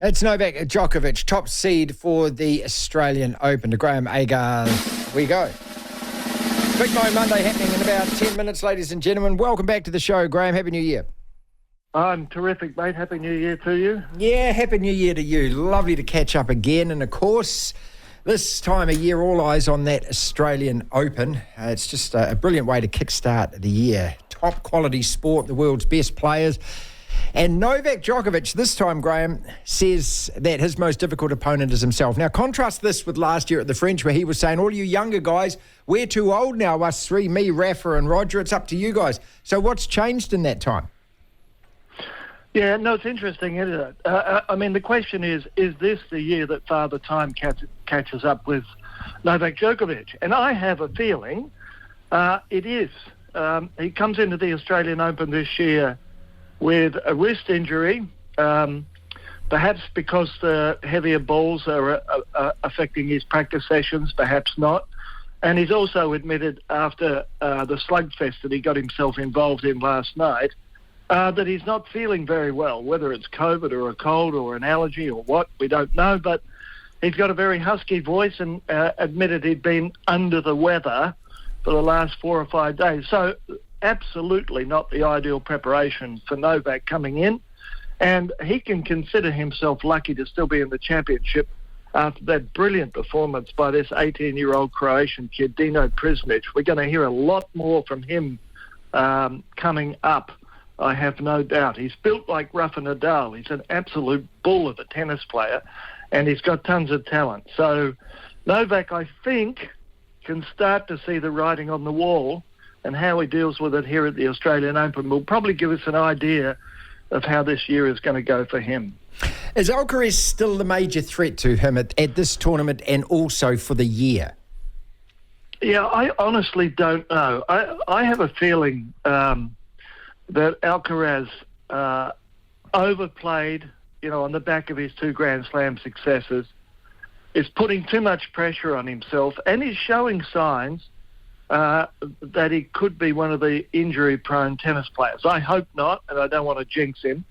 It's Novak Djokovic, top seed for the Australian Open. To Graeme Agars, we go. Big Mo Monday happening in about 10 minutes, ladies and gentlemen. Welcome back to the show, Graeme. Happy New Year. I'm terrific, mate. Happy New Year to you. Yeah, Happy New Year to you. Lovely to catch up again. And, of course, this time of year, all eyes on that Australian Open. It's just a brilliant way to kickstart the year. Top quality sport, the world's best players. And Novak Djokovic, this time, Graeme, says that his most difficult opponent is himself. Now, contrast this with last year at the French, where he was saying, all you younger guys, we're too old now, us three, me, Rafa and Roger, it's up to you guys. So what's changed in that time? Yeah, no, it's interesting, isn't it? I mean, the question is this the year that Father Time catches up with Novak Djokovic? And I have a feeling it is. He comes into the Australian Open this year with a wrist injury, perhaps because the heavier balls are affecting his practice sessions, perhaps not. And he's also admitted after the slugfest that he got himself involved in last night that he's not feeling very well, whether it's COVID or a cold or an allergy or what, we don't know. But he's got a very husky voice and admitted he'd been under the weather for the last 4 or 5 days. So absolutely not the ideal preparation for Novak coming in. And he can consider himself lucky to still be in the championship after that brilliant performance by this 18-year-old Croatian kid, Dino Prisnic. We're going to hear a lot more from him coming up, I have no doubt. He's built like Rafa Nadal. He's an absolute bull of a tennis player, and he's got tons of talent. So Novak, I think, can start to see the writing on the wall, and how he deals with it here at the Australian Open will probably give us an idea of how this year is going to go for him. Is Alcaraz still the major threat to him at this tournament and also for the year? Yeah, I honestly don't know. I have a feeling that Alcaraz overplayed, on the back of his 2 Grand Slam successes, is putting too much pressure on himself, and is showing signs that he could be one of the injury-prone tennis players. I hope not, and I don't want to jinx him.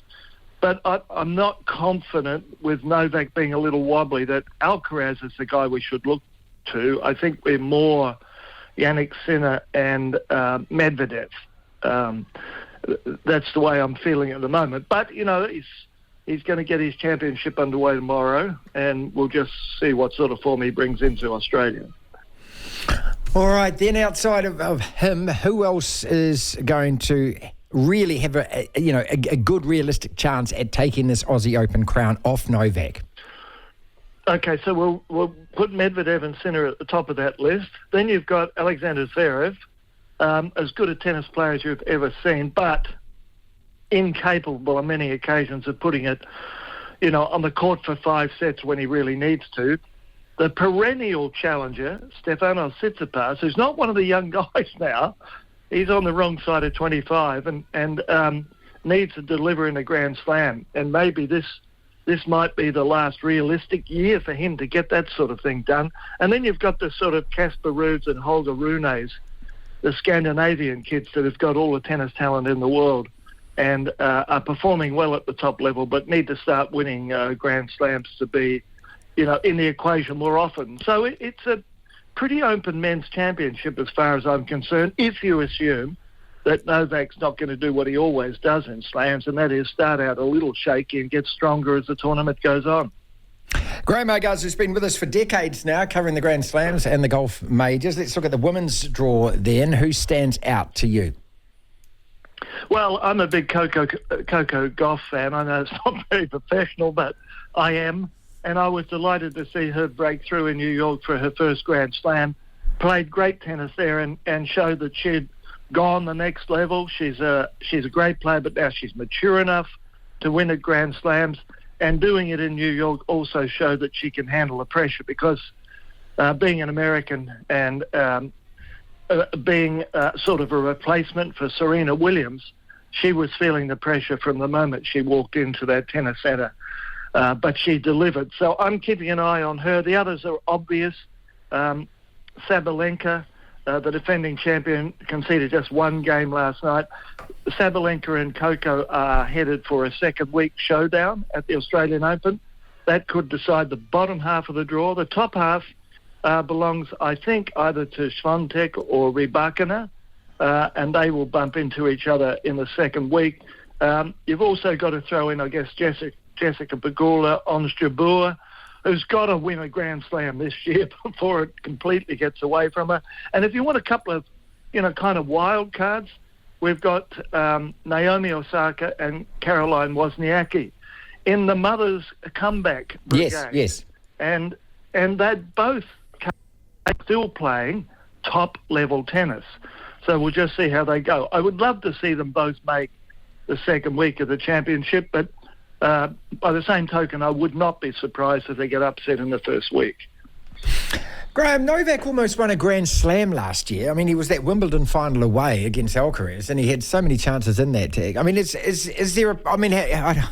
But I'm not confident with Novak being a little wobbly that Alcaraz is the guy we should look to. I think we're more Jannik Sinner and Medvedev. That's the way I'm feeling at the moment. But, he's going to get his championship underway tomorrow, and we'll just see what sort of form he brings into Australia. All right, then outside of him, who else is going to really have a good realistic chance at taking this Aussie Open crown off Novak? Okay, so we'll put Medvedev and Sinner at the top of that list. Then you've got Alexander Zverev, as good a tennis player as you've ever seen, but incapable on many occasions of putting it, on the court for 5 sets when he really needs to. The perennial challenger, Stefanos Tsitsipas, who's not one of the young guys now, he's on the wrong side of 25 and needs to deliver in a Grand Slam. And maybe this might be the last realistic year for him to get that sort of thing done. And then you've got the sort of Casper Ruuds and Holger Runes, the Scandinavian kids that have got all the tennis talent in the world and are performing well at the top level, but need to start winning Grand Slams to be in the equation more often. So it's a pretty open men's championship as far as I'm concerned, if you assume that Novak's not going to do what he always does in slams, and that is start out a little shaky and get stronger as the tournament goes on. Graeme Agars, who's been with us for decades now, covering the Grand Slams and the golf majors. Let's look at the women's draw then. Who stands out to you? Well, I'm a big Coco Gauff fan. I know it's not very professional, but I am. And I was delighted to see her break through in New York for her first Grand Slam. Played great tennis there and showed that she'd gone the next level. She's a great player, but now she's mature enough to win at Grand Slams. And doing it in New York also showed that she can handle the pressure because being an American and being sort of a replacement for Serena Williams, she was feeling the pressure from the moment she walked into that tennis center. But she delivered. So I'm keeping an eye on her. The others are obvious. Sabalenka, the defending champion, conceded just 1 game last night. Sabalenka and Coco are headed for a second week showdown at the Australian Open. that could decide the bottom half of the draw. The top half belongs, I think, either to Plunket or Rybakina, and they will bump into each other in the second week. You've also got to throw in, I guess, Jessica Pegula, Ons Jabeur, who's got to win a Grand Slam this year before it completely gets away from her. And if you want a couple of, kind of wild cards, we've got Naomi Osaka and Caroline Wozniacki in the mothers' comeback brigade. Yes. And they're both still playing top-level tennis. So we'll just see how they go. I would love to see them both make the second week of the championship, but by the same token, I would not be surprised if they get upset in the first week. Graeme, Novak almost won a Grand Slam last year. I mean, he was that Wimbledon final away against Alcaraz, and he had so many chances in that tag. I mean, is there I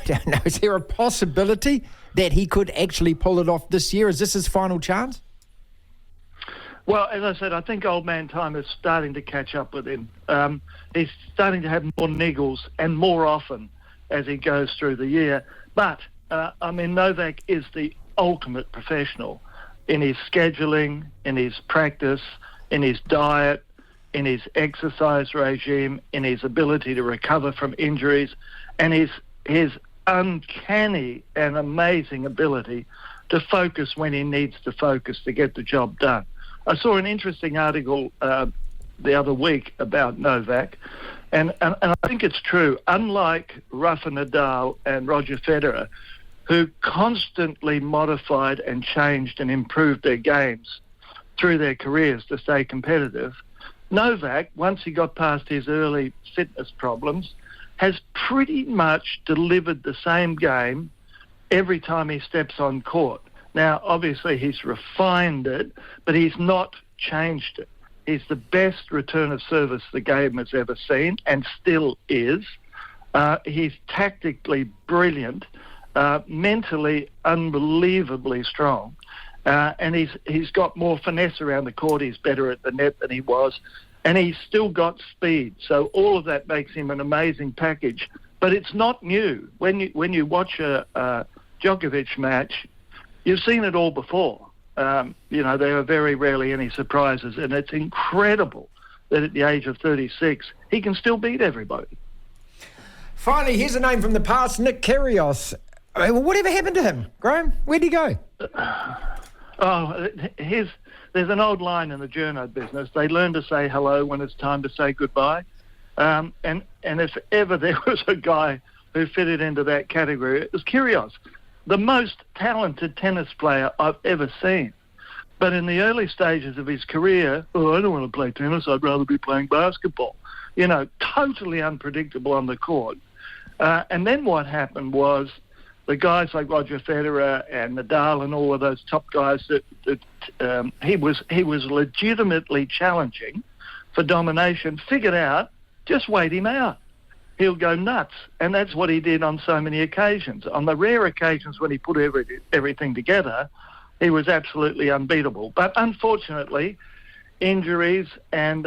don't know, is there a possibility that he could actually pull it off this year? Is this his final chance? Well, as I said, I think old man time is starting to catch up with him. He's starting to have more niggles and more often as he goes through the year. But, Novak is the ultimate professional in his scheduling, in his practice, in his diet, in his exercise regime, in his ability to recover from injuries, and his uncanny and amazing ability to focus when he needs to focus to get the job done. I saw an interesting article the other week about Novak, and I think it's true. Unlike Rafa Nadal and Roger Federer, who constantly modified and changed and improved their games through their careers to stay competitive, Novak, once he got past his early fitness problems, has pretty much delivered the same game every time he steps on court. Now, obviously, he's refined it, but he's not changed it. He's the best return of service the game has ever seen and still is. He's tactically brilliant, mentally unbelievably strong, and he's got more finesse around the court. He's better at the net than he was, and he's still got speed. So all of that makes him an amazing package. But it's not new. When you watch a Djokovic match, you've seen it all before. There are very rarely any surprises, and it's incredible that at the age of 36, he can still beat everybody. Finally, here's a name from the past, Nick Kyrgios. I mean, whatever happened to him, Graeme? Where'd he go? There's an old line in the journo business. They learn to say hello when it's time to say goodbye. And if ever there was a guy who fitted into that category, it was Kyrgios, the most talented tennis player I've ever seen. But in the early stages of his career, I don't want to play tennis, I'd rather be playing basketball. Totally unpredictable on the court. And then what happened was the guys like Roger Federer and Nadal and all of those top guys that he was legitimately challenging for domination, figured out, just wait him out. He'll go nuts. And that's what he did on so many occasions. On the rare occasions when he put everything together, he was absolutely unbeatable. But unfortunately, injuries and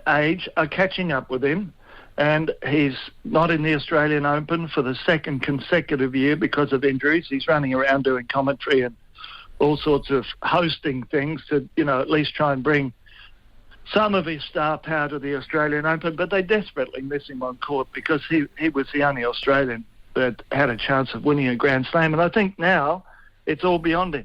age are catching up with him. And he's not in the Australian Open for the second consecutive year because of injuries. He's running around doing commentary and all sorts of hosting things to, at least try and bring some of his star power to the Australian Open, but they desperately miss him on court because he was the only Australian that had a chance of winning a Grand Slam. And I think now it's all beyond him.